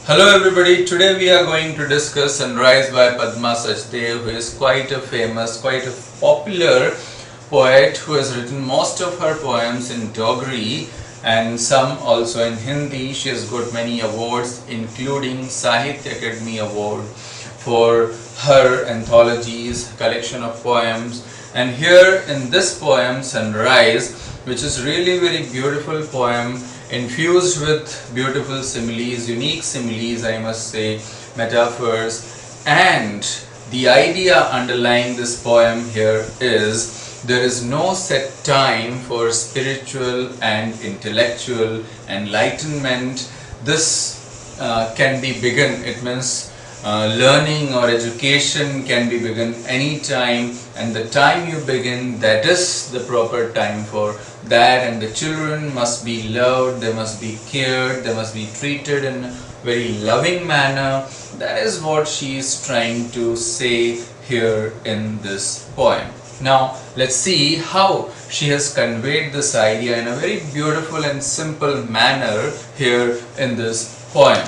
Hello everybody, today we are going to discuss Sunrise by Padma Sachdev, who is quite a famous, quite a popular poet who has written most of her poems in Dogri and some also in Hindi. She has got many awards including Sahitya Academy Award for her anthologies, collection of poems. And here in this poem Sunrise, which is really very beautiful poem, infused with beautiful similes, unique similes I must say, metaphors, and the idea underlying this poem here is there is no set time for spiritual and intellectual enlightenment. This can be begun, it means learning or education can be begun any time, and the time you begin, that is the proper time for that, and the children must be loved, they must be cared, they must be treated in a very loving manner. That is what she is trying to say here in this poem. Now let's see how she has conveyed this idea in a very beautiful and simple manner here in this poem.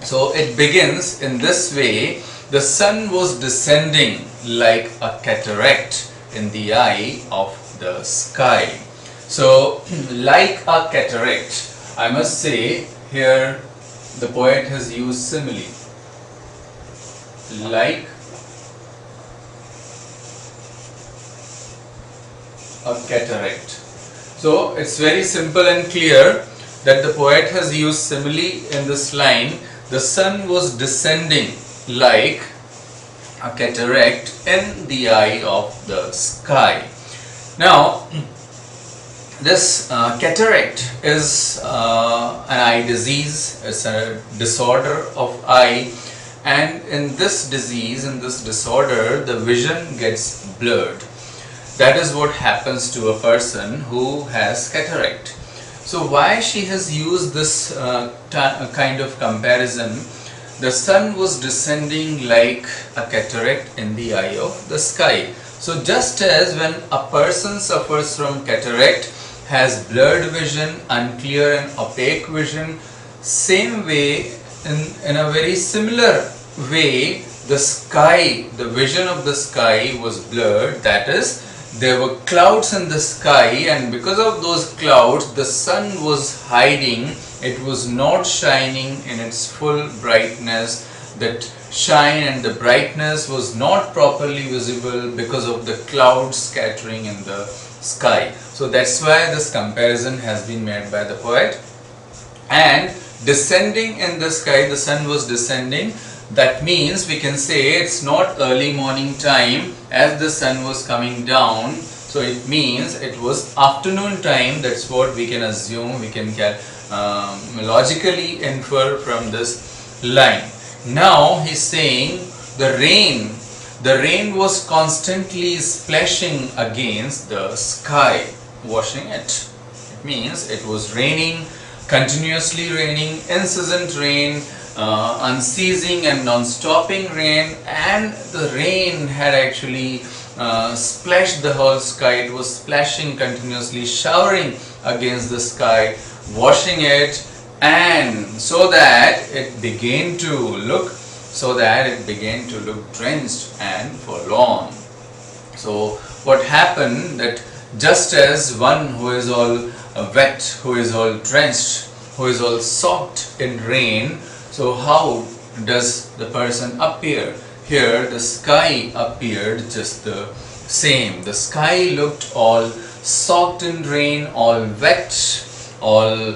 So it begins in this way: the sun was descending like a cataract in the eye of the sky. So like a cataract, I must say here the poet has used simile. Like a cataract. So it's very simple and clear that the poet has used simile in this line. The sun was descending like a cataract in the eye of the sky. Now, this cataract is an eye disease. It's a disorder of eye, and in this disease, in this disorder, the vision gets blurred. That is what happens to a person who has cataract. So why she has used this kind of comparison? The sun was descending like a cataract in the eye of the sky. So just as when a person suffers from cataract, has blurred vision, unclear and opaque vision, same way, in a very similar way, the sky, the vision of the sky was blurred. That is, there were clouds in the sky, and because of those clouds the sun was hiding. It was not shining in its full brightness. That shine and the brightness was not properly visible because of the clouds scattering in the sky. So that's why this comparison has been made by the poet. And descending in the sky, the sun was descending. That means we can say it's not early morning time as the sun was coming down. So it means it was afternoon time. That's what we can assume, we can logically infer from this line. Now he's saying the rain was constantly splashing against the sky, washing it. It means it was raining, continuously raining, incessant rain, unceasing and non-stopping rain, and the rain had actually splashed the whole sky. It was splashing continuously, showering against the sky, washing it, and so that it began to look drenched and forlorn. So what happened, that just as one who is all wet, who is all drenched, who is all soaked in rain, so how does the person appear? Here the sky appeared just the same. The sky looked all soaked in rain, all wet, all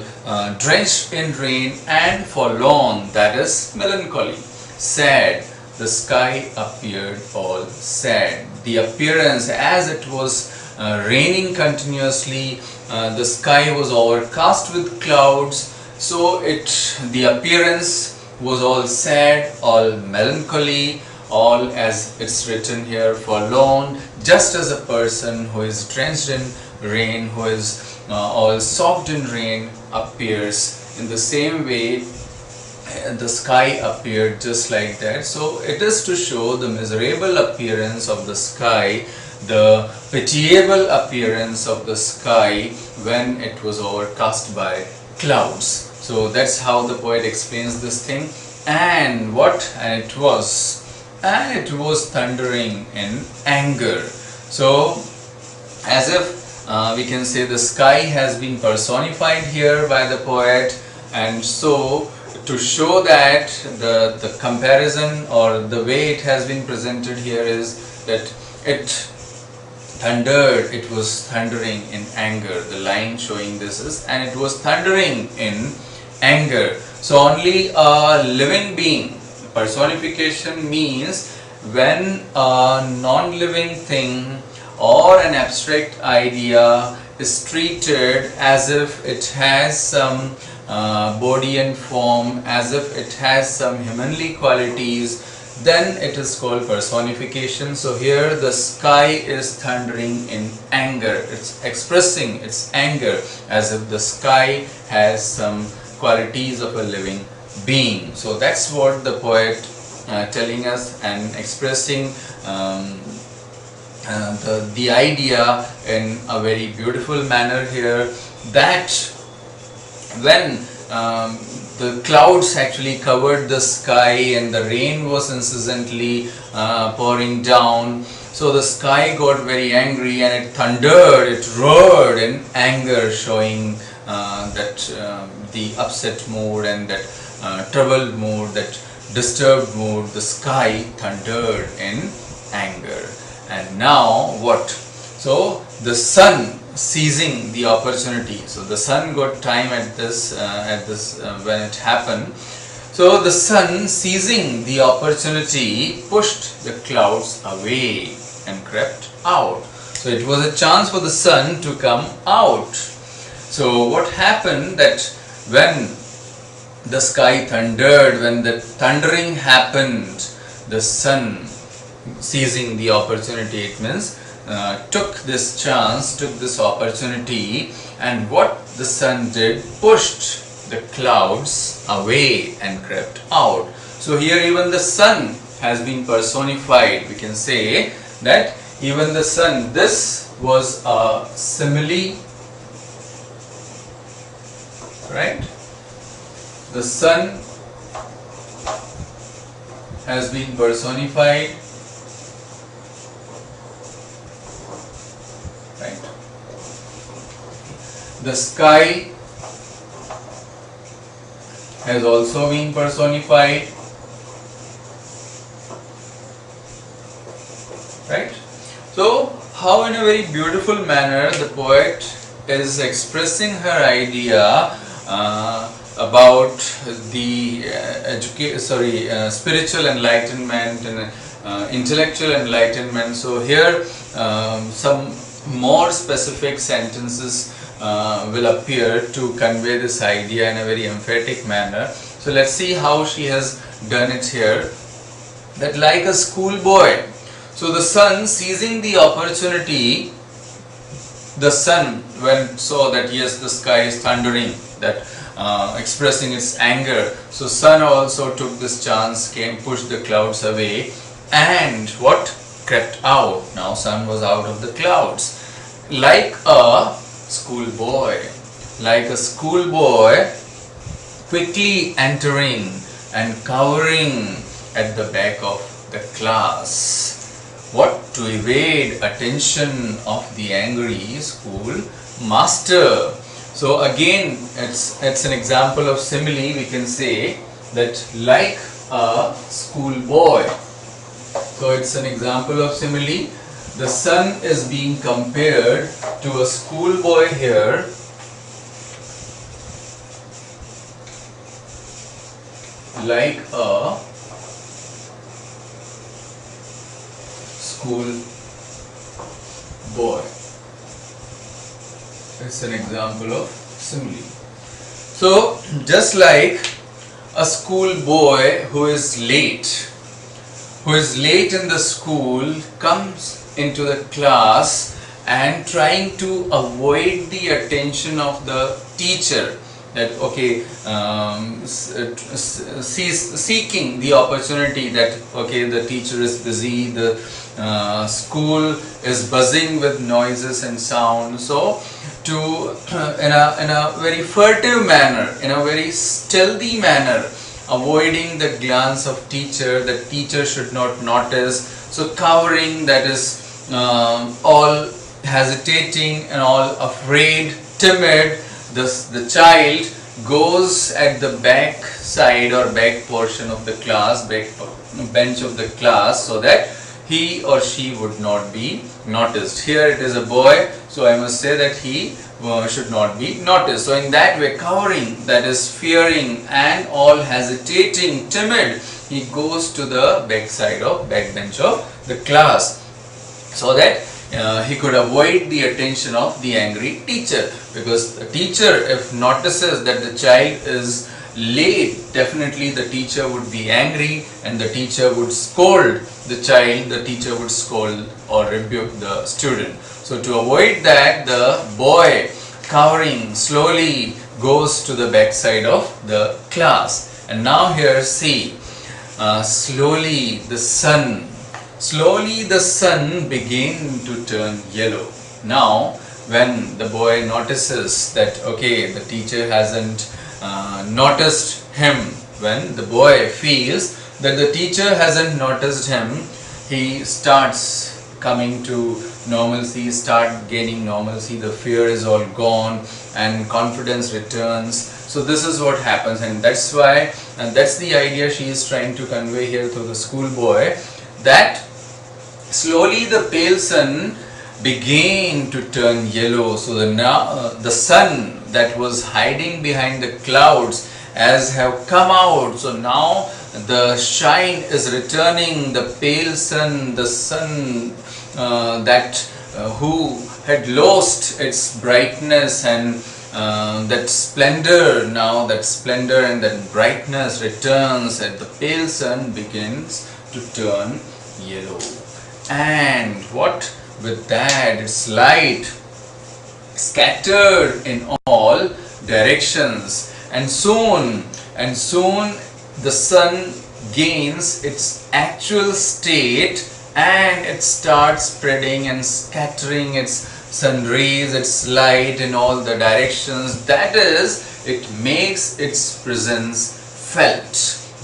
drenched in rain, and forlorn, that is melancholy, sad. The sky appeared all sad. The appearance, as it was raining continuously, the sky was overcast with clouds. So the appearance was all sad, all melancholy, all, as it's written here, forlorn, just as a person who is drenched in rain, who is all soaked in rain appears. In the same way, the sky appeared just like that. So it is to show the miserable appearance of the sky, the pitiable appearance of the sky when it was overcast by clouds. So that's how the poet explains this thing. And it was thundering in anger. So as if we can say the sky has been personified here by the poet, and so to show that the comparison or the way it has been presented here is that it thundered, it was thundering in anger. The line showing this is, and it was thundering in anger. So only a living being, personification means when a non-living thing or an abstract idea is treated as if it has some body and form, as if it has some humanly qualities, then it is called personification. So here the sky is thundering in anger. It's expressing its anger as if the sky has some qualities of a living being. So that's what the poet telling us and expressing the idea in a very beautiful manner here, that when the clouds actually covered the sky and the rain was incessantly pouring down, so the sky got very angry and it thundered, it roared in anger, showing that the upset mood and that troubled mood, that disturbed mood. The sky thundered in anger. And now what? So the sun seizing the opportunity. So the sun got time at this when it happened. So the sun seizing the opportunity pushed the clouds away and crept out. So it was a chance for the sun to come out. So what happened, that when the sky thundered, when the thundering happened, the sun seizing the opportunity, it means took this chance, took this opportunity, and what the sun did, pushed the clouds away and crept out. So here even the sun has been personified. We can say that even the sun, this was a simile, right? The sun has been personified, right? The sky has also been personified, right? So how in a very beautiful manner the poet is expressing her idea about the spiritual enlightenment and intellectual enlightenment. So here some more specific sentences will appear to convey this idea in a very emphatic manner. So let's see how she has done it here. That like a schoolboy. So the sun seizing the opportunity, the sun when saw that yes, the sky is thundering, that expressing its anger, so sun also took this chance, came, pushed the clouds away, and what? Crept out. Now sun was out of the clouds. Like a schoolboy, quickly entering and cowering at the back of the class. What? To evade attention of the angry school master. So again, it's an example of simile. We can say that like a schoolboy. So it's an example of simile. The sun is being compared to a schoolboy here. Like a schoolboy. It's an example of simile. So just like a schoolboy who is late in the school, comes into the class and trying to avoid the attention of the teacher, that okay, seeking the opportunity that okay, the teacher is busy, the school is buzzing with noises and sound, so to in a very furtive manner, in a very stealthy manner, avoiding the glance of teacher, that teacher should not notice. So cowering, that is all hesitating and all afraid, timid. The child goes at the back side or back portion of the class, back bench of the class, so that he or she would not be noticed. Here it is a boy, so I must say that he should not be noticed. So in that way, cowering, that is fearing and all hesitating, timid, he goes to the back side of back bench of the class, so that he could avoid the attention of the angry teacher. Because the teacher, if notices that the child is late, definitely the teacher would be angry and the teacher would scold the child, the teacher would scold or rebuke the student. So to avoid that, the boy, cowering, slowly goes to the back side of the class. And now here see, slowly the sun began to turn yellow. Now when the boy notices that okay, the teacher hasn't noticed him, when the boy feels that the teacher hasn't noticed him, he starts coming to normalcy, start gaining normalcy, the fear is all gone and confidence returns. So this is what happens, and that's why, and that's the idea she is trying to convey here through the schoolboy, that slowly the pale sun began to turn yellow. So the sun that was hiding behind the clouds as have come out. So now the shine is returning, the pale sun, the sun who had lost its brightness and that splendor, now that splendor and that brightness returns, and the pale sun begins to turn yellow. And what with that, its light scattered in all directions, and soon the sun gains its actual state and it starts spreading and scattering its sun rays, its light in all the directions. That is, it makes its presence felt.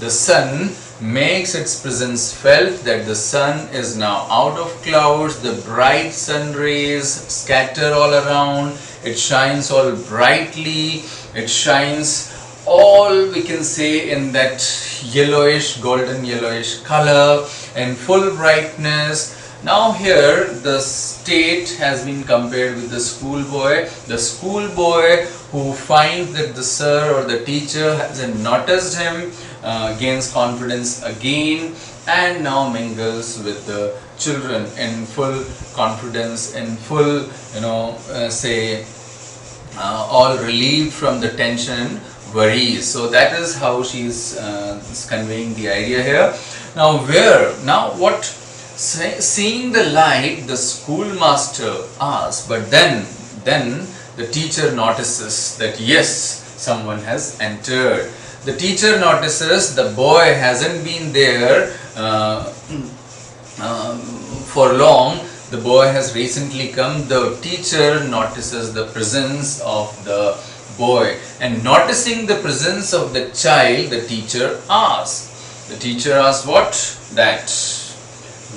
The sun makes its presence felt, that the sun is now out of clouds, the bright sun rays scatter all around, it shines all brightly, it shines all, we can say, in that yellowish, golden yellowish color and full brightness. Now here the state has been compared with the schoolboy who finds that the sir or the teacher hasn't noticed him, gains confidence again and now mingles with the children in full confidence, in full, all relieved from the tension, worries. So that is how she is conveying the idea here. Now what, seeing the light, the schoolmaster asks, but then the teacher notices that yes, someone has entered. The teacher notices the boy hasn't been there for long. The boy has recently come. The teacher notices the presence of the boy, and noticing the presence of the child, the teacher asks. The teacher asks what? That,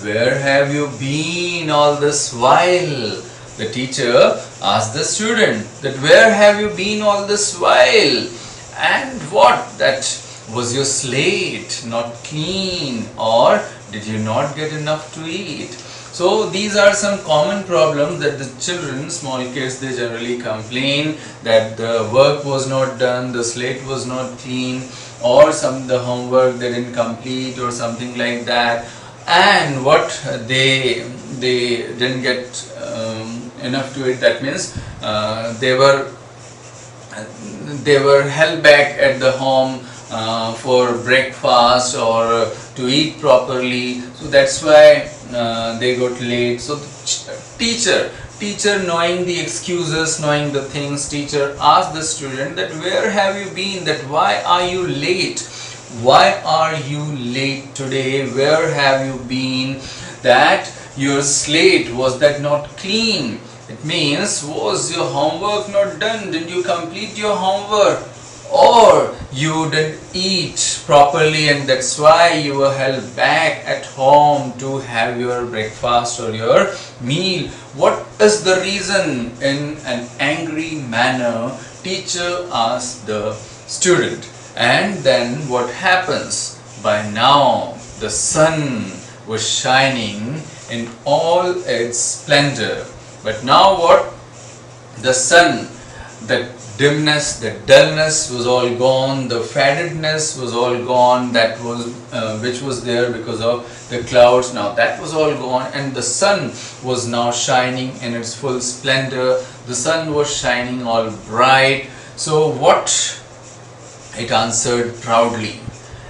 where have you been all this while? The teacher asks the student that where have you been all this while? And what? That, was your slate not clean, or did you not get enough to eat? So these are some common problems that the children, small kids, they generally complain that the work was not done, the slate was not clean, or the homework they didn't complete or something like that. And what, they didn't get enough to eat. That means they were held back at the home for breakfast or to eat properly. So that's why they got late. So the teacher knowing the excuses, knowing the things, teacher asked the student that where have you been, that why are you late? Why are you late today? Where have you been? That your slate, was that not clean? It means, was your homework not done? Did you complete your homework? Or you didn't eat properly and that's why you were held back at home to have your breakfast or your meal. What is the reason? In an angry manner, teacher asks the student. And then what happens? By now the sun was shining in all its splendor. But now what? The sun, the dimness, the dullness was all gone, the fattedness was all gone, that was which was there because of the clouds. Now that was all gone and the sun was now shining in its full splendor. The sun was shining all bright. So what? It answered proudly.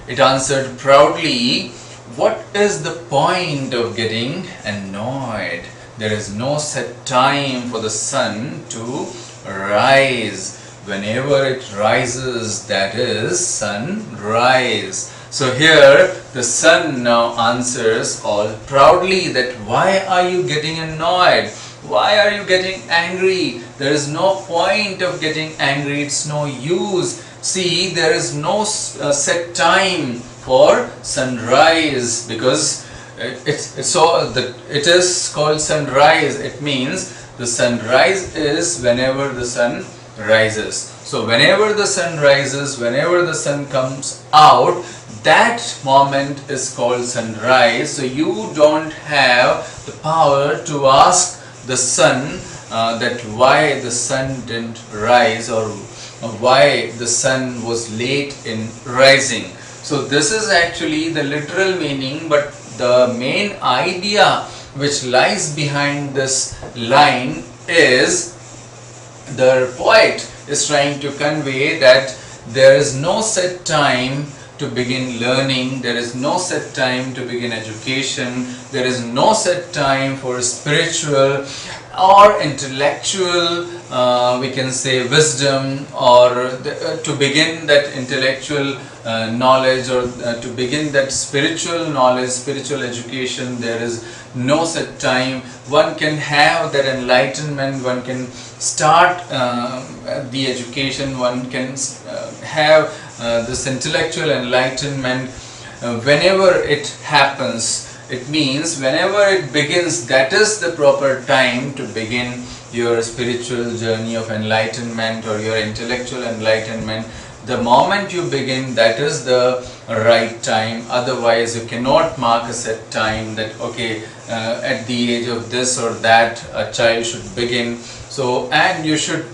It answered proudly, what is the point of getting annoyed? There is no set time for the sun to rise. Whenever it rises, that is sunrise. So here the sun now answers all proudly that why are you getting annoyed? Why are you getting angry? There is no point of getting angry. It's no use. See, there is no set time for sunrise because it is called sunrise. It means the sunrise is whenever the sun rises. So whenever the sun rises, whenever the sun comes out, that moment is called sunrise. So you don't have the power to ask the sun that why the sun didn't rise or why the sun was late in rising. So this is actually the literal meaning, but the main idea which lies behind this line is the poet is trying to convey that there is no set time to begin learning, there is no set time to begin education, there is no set time for spiritual or intellectual, we can say wisdom, or to begin that intellectual knowledge, or to begin that spiritual knowledge, spiritual education. There is no set time. One can have that enlightenment, one can start the education, one can have this intellectual enlightenment whenever it happens. It means whenever it begins, that is the proper time to begin your spiritual journey of enlightenment or your intellectual enlightenment. The moment you begin, that is the right time. Otherwise, you cannot mark a set time that okay, at the age of this or that a child should begin. So, and you should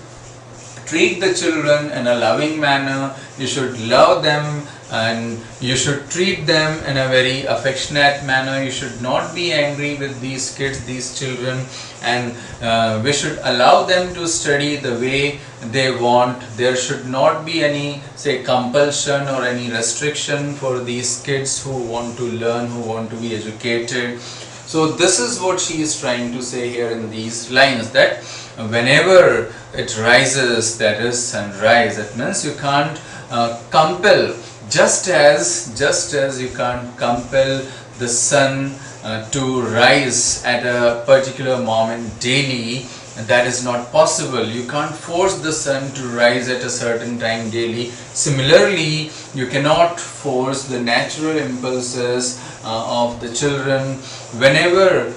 treat the children in a loving manner. You should love them and you should treat them in a very affectionate manner. You should not be angry with these kids, these children, and we should allow them to study the way they want. There should not be any, say, compulsion or any restriction for these kids who want to learn, who want to be educated. So this is what she is trying to say here in these lines, that whenever it rises, that is sunrise. That means you can't compel, just as you can't compel the sun to rise at a particular moment daily. That is not possible. You can't force the sun to rise at a certain time daily. Similarly, you cannot force the natural impulses of the children. Whenever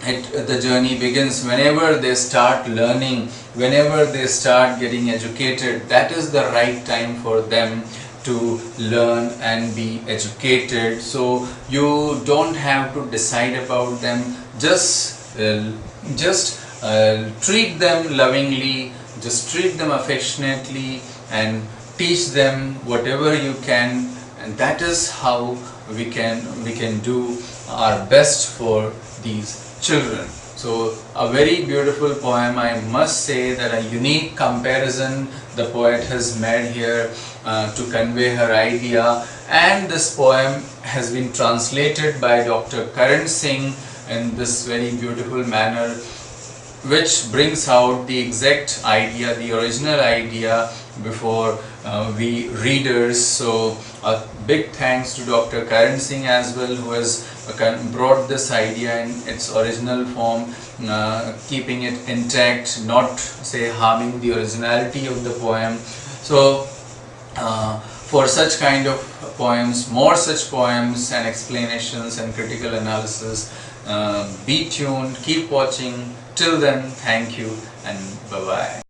the journey begins, whenever they start learning, whenever they start getting educated, that is the right time for them to learn and be educated. So you don't have to decide about them. Just treat them lovingly, just treat them affectionately and teach them whatever you can, and that is how we can do our best for these children. So a very beautiful poem, I must say, that a unique comparison the poet has made here to convey her idea, and this poem has been translated by Dr. Karan Singh in this very beautiful manner, which brings out the exact idea, the original idea before we readers. So a big thanks to Dr. Karan Singh as well, who has brought this idea in its original form, keeping it intact, not say harming the originality of the poem. So for such kind of poems, more such poems and explanations and critical analysis, be tuned, keep watching. Till then, thank you and bye bye.